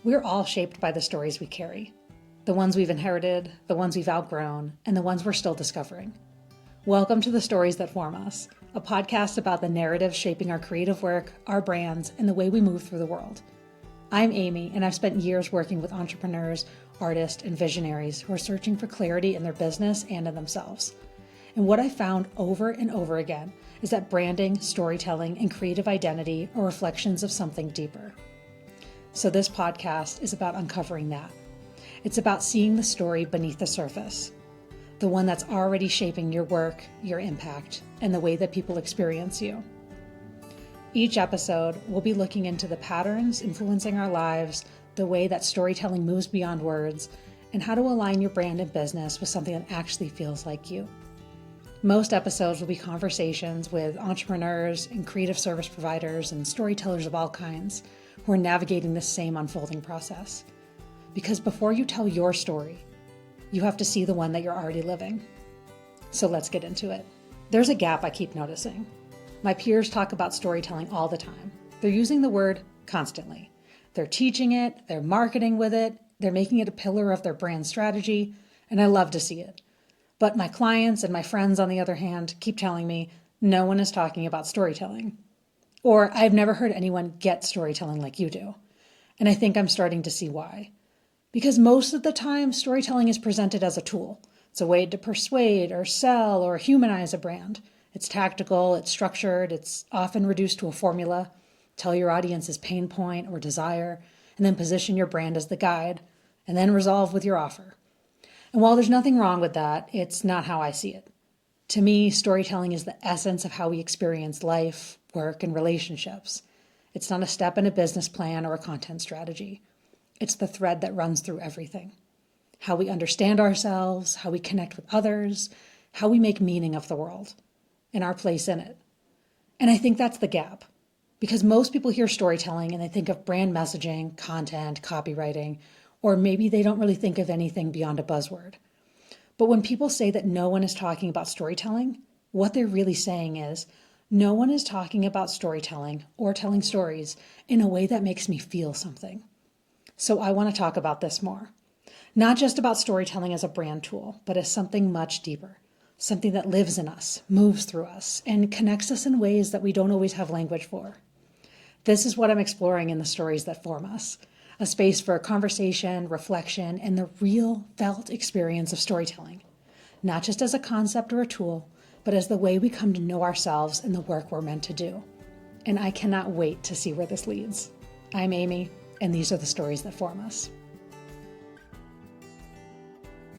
We're all shaped by the stories we carry. The ones we've inherited, the ones we've outgrown, and the ones we're still discovering. Welcome to The Stories That Form Us, a podcast about the narratives shaping our creative work, our brands, and the way we move through the world. I'm Amy, and I've spent years working with entrepreneurs, artists, and visionaries who are searching for clarity in their business and in themselves. And what I found over and over again is that branding, storytelling, and creative identity are reflections of something deeper. So this podcast is about uncovering that. It's about seeing the story beneath the surface, the one that's already shaping your work, your impact, and the way that people experience you. Each episode, we'll be looking into the patterns influencing our lives, the way that storytelling moves beyond words, and how to align your brand and business with something that actually feels like you. Most episodes will be conversations with entrepreneurs and creative service providers and storytellers of all kinds who are navigating the same unfolding process. Because before you tell your story, you have to see the one that you're already living. So let's get into it. There's a gap I keep noticing. My peers talk about storytelling all the time. They're using the word constantly. They're teaching it, they're marketing with it, they're making it a pillar of their brand strategy, and I love to see it. But my clients and my friends, on the other hand, keep telling me no one is talking about storytelling. Or I've never heard anyone get storytelling like you do. And I think I'm starting to see why. Because most of the time, storytelling is presented as a tool. It's a way to persuade or sell or humanize a brand. It's tactical, it's structured, it's often reduced to a formula. Tell your audience's pain point or desire, and then position your brand as the guide, and then resolve with your offer. And while there's nothing wrong with that, it's not how I see it. To me, storytelling is the essence of how we experience life, work, and relationships. It's not a step in a business plan or a content strategy. It's the thread that runs through everything. How we understand ourselves, how we connect with others, how we make meaning of the world, and our place in it. And I think that's the gap. Because most people hear storytelling and they think of brand messaging, content, copywriting, or maybe they don't really think of anything beyond a buzzword. But when people say that no one is talking about storytelling, what they're really saying is, no one is talking about storytelling or telling stories in a way that makes me feel something. So I want to talk about this more. Not just about storytelling as a brand tool, but as something much deeper. Something that lives in us, moves through us, and connects us in ways that we don't always have language for. This is what I'm exploring in The Stories That Form Us. A space for conversation, reflection, and the real felt experience of storytelling. Not just as a concept or a tool, but as the way we come to know ourselves and the work we're meant to do. And I cannot wait to see where this leads. I'm Amy, and these are The Stories That Form Us.